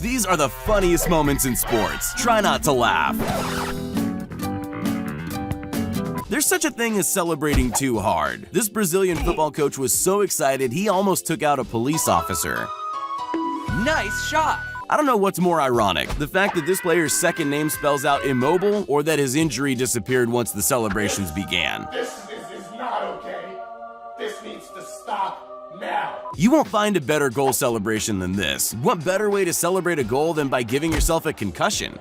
These are the funniest moments in sports. Try not to laugh. There's such a thing as celebrating too hard. This Brazilian football coach was so excited he almost took out a police officer. Nice shot! I don't know what's more ironic, the fact that this player's second name spells out immobile, or that his injury disappeared once the celebrations began. This is not okay. This needs to stop now. You won't find a better goal celebration than this. What better way to celebrate a goal than by giving yourself a concussion?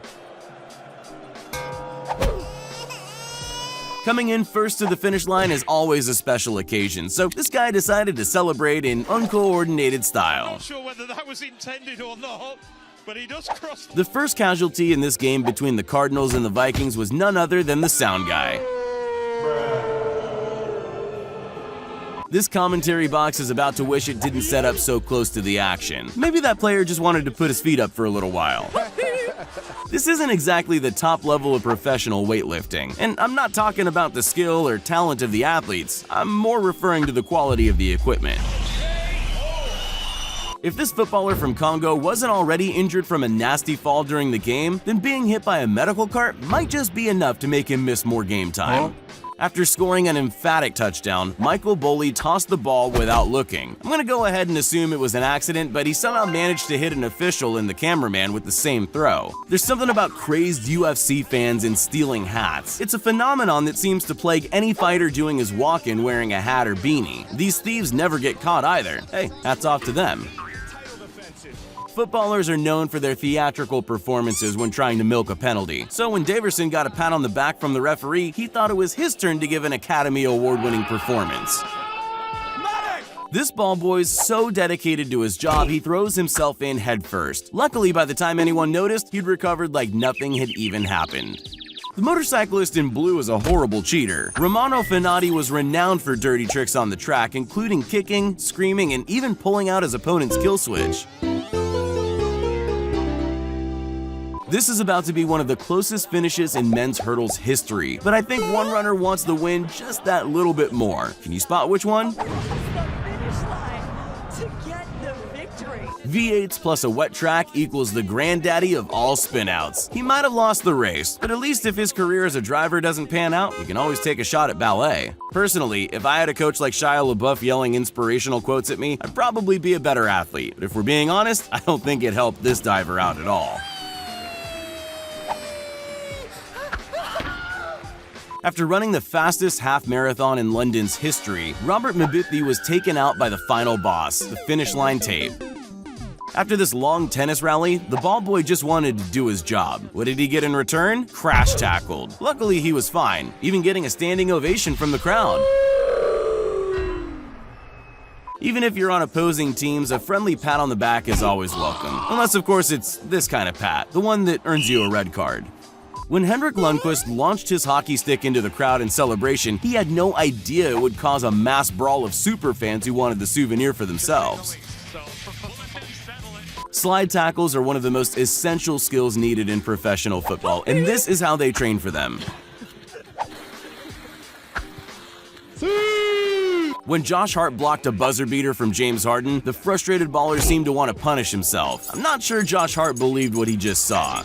Coming in first to the finish line is always a special occasion, so this guy decided to celebrate in uncoordinated style. Not sure whether that was intended or not, but he does cross. The first casualty in this game between the Cardinals and the Vikings was none other than the sound guy. This commentary box is about to wish it didn't set up so close to the action. Maybe that player just wanted to put his feet up for a little while. This isn't exactly the top level of professional weightlifting, and I'm not talking about the skill or talent of the athletes, I'm more referring to the quality of the equipment. If this footballer from Congo wasn't already injured from a nasty fall during the game, then being hit by a medical cart might just be enough to make him miss more game time. After scoring an emphatic touchdown, Michael Boley tossed the ball without looking. I'm gonna go ahead and assume it was an accident, but he somehow managed to hit an official and the cameraman with the same throw. There's something about crazed UFC fans and stealing hats. It's a phenomenon that seems to plague any fighter doing his walk-in wearing a hat or beanie. These thieves never get caught either. Hey, hats off to them. Footballers are known for their theatrical performances when trying to milk a penalty. So when Daverson got a pat on the back from the referee, he thought it was his turn to give an Academy Award-winning performance. This ball boy's so dedicated to his job, he throws himself in headfirst. Luckily, by the time anyone noticed, he'd recovered like nothing had even happened. The motorcyclist in blue is a horrible cheater. Romano Fenati was renowned for dirty tricks on the track, including kicking, screaming, and even pulling out his opponent's kill switch. This is about to be one of the closest finishes in men's hurdles history, but I think one runner wants the win just that little bit more. Can you spot which one? V8s plus a wet track equals the granddaddy of all spinouts. He might have lost the race, but at least if his career as a driver doesn't pan out, he can always take a shot at ballet. Personally, if I had a coach like Shia LaBeouf yelling inspirational quotes at me, I'd probably be a better athlete. But if we're being honest, I don't think it helped this diver out at all. After running the fastest half marathon in London's history, Robert Mabithy was taken out by the final boss, the finish line tape. After this long tennis rally, the ball boy just wanted to do his job. What did he get in return? Crash tackled. Luckily, he was fine, even getting a standing ovation from the crowd. Even if you're on opposing teams, a friendly pat on the back is always welcome. Unless, of course, it's this kind of pat, the one that earns you a red card. When Henrik Lundqvist launched his hockey stick into the crowd in celebration, he had no idea it would cause a mass brawl of superfans who wanted the souvenir for themselves. Slide tackles are one of the most essential skills needed in professional football, and this is how they train for them. When Josh Hart blocked a buzzer beater from James Harden, the frustrated baller seemed to want to punish himself. I'm not sure Josh Hart believed what he just saw.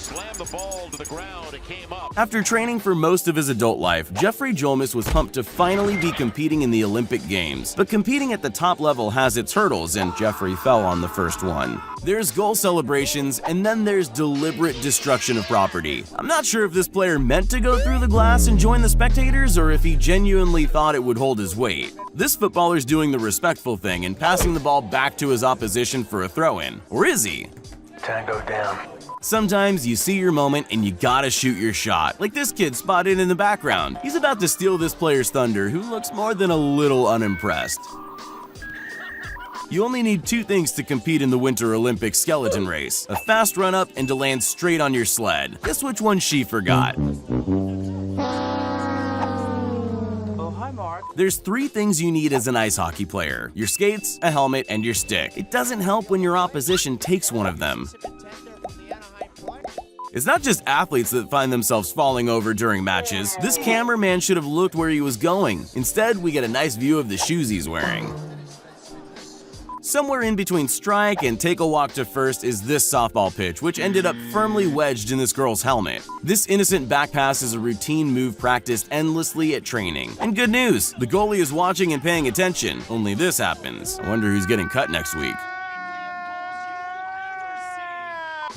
After training for most of his adult life, Jeffrey Jolmis was pumped to finally be competing in the Olympic Games. But competing at the top level has its hurdles, and Jeffrey fell on the first one. There's goal celebrations, and then there's deliberate destruction of property. I'm not sure if this player meant to go through the glass and join the spectators, or if he genuinely thought it would hold his weight. This footballer's doing the respectful thing and passing the ball back to his opposition for a throw-in. Or is he? Tango down. Sometimes you see your moment and you gotta shoot your shot, like this kid spotted in the background. He's about to steal this player's thunder, who looks more than a little unimpressed. You only need two things to compete in the Winter Olympic skeleton race: a fast run-up and to land straight on your sled. Guess which one she forgot? There's three things you need as an ice hockey player: your skates, a helmet, and your stick. It doesn't help when your opposition takes one of them. It's not just athletes that find themselves falling over during matches. This cameraman should have looked where he was going. Instead, we get a nice view of the shoes he's wearing. Somewhere in between strike and take a walk to first is this softball pitch, which ended up firmly wedged in this girl's helmet. This innocent back pass is a routine move practiced endlessly at training. And good news, the goalie is watching and paying attention. Only this happens. I wonder who's getting cut next week.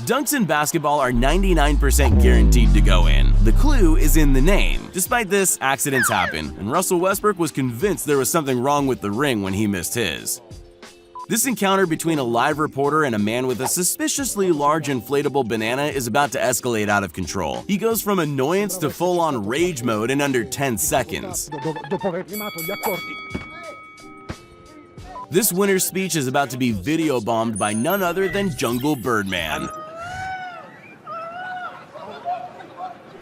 Dunks in basketball are 99% guaranteed to go in. The clue is in the name. Despite this, accidents happen, and Russell Westbrook was convinced there was something wrong with the ring when he missed his. This encounter between a live reporter and a man with a suspiciously large inflatable banana is about to escalate out of control. He goes from annoyance to full-on rage mode in under 10 seconds. This winner's speech is about to be video bombed by none other than Jungle Birdman.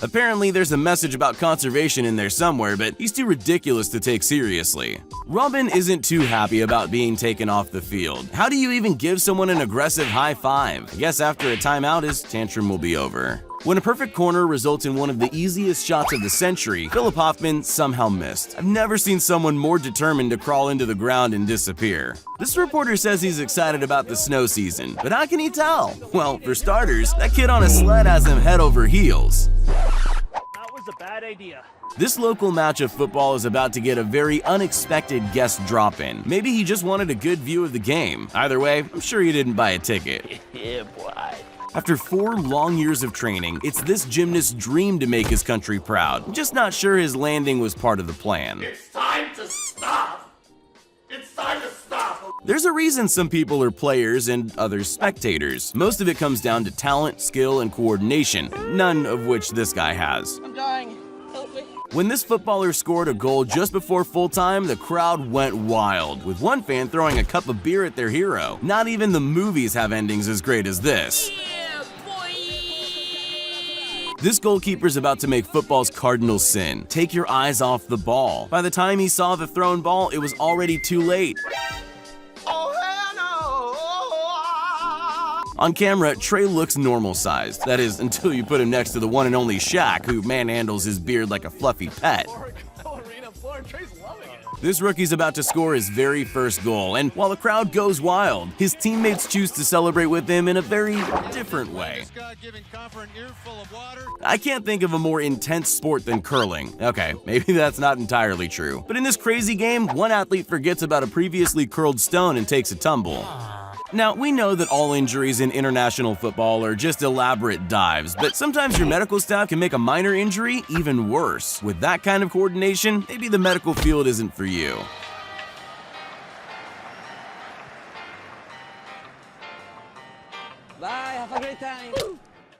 Apparently, there's a message about conservation in there somewhere, but he's too ridiculous to take seriously. Robin isn't too happy about being taken off the field. How do you even give someone an aggressive high five? I guess after a timeout, his tantrum will be over. When a perfect corner results in one of the easiest shots of the century, Philip Hoffman somehow missed. I've never seen someone more determined to crawl into the ground and disappear. This reporter says he's excited about the snow season, but how can he tell? Well, for starters, that kid on a sled has him head over heels. That was a bad idea. This local match of football is about to get a very unexpected guest drop-in. Maybe he just wanted a good view of the game. Either way, I'm sure he didn't buy a ticket. Yeah, boy. After 4 long years of training, it's this gymnast's dream to make his country proud. I'm just not sure his landing was part of the plan. It's time to stop! It's time to stop! There's a reason some people are players and others spectators. Most of it comes down to talent, skill, and coordination, none of which this guy has. I'm dying. Help me. When this footballer scored a goal just before full time, the crowd went wild, with one fan throwing a cup of beer at their hero. Not even the movies have endings as great as this. This goalkeeper's about to make football's cardinal sin: take your eyes off the ball. By the time he saw the thrown ball, it was already too late. On camera, Trey looks normal-sized. That is, until you put him next to the one and only Shaq, who manhandles his beard like a fluffy pet. This rookie's about to score his very first goal, and while the crowd goes wild, his teammates choose to celebrate with him in a very different way. I can't think of a more intense sport than curling. Okay, maybe that's not entirely true. But in this crazy game, one athlete forgets about a previously curled stone and takes a tumble. Now, we know that all injuries in international football are just elaborate dives, but sometimes your medical staff can make a minor injury even worse. With that kind of coordination, maybe the medical field isn't for you. Bye, have a great time.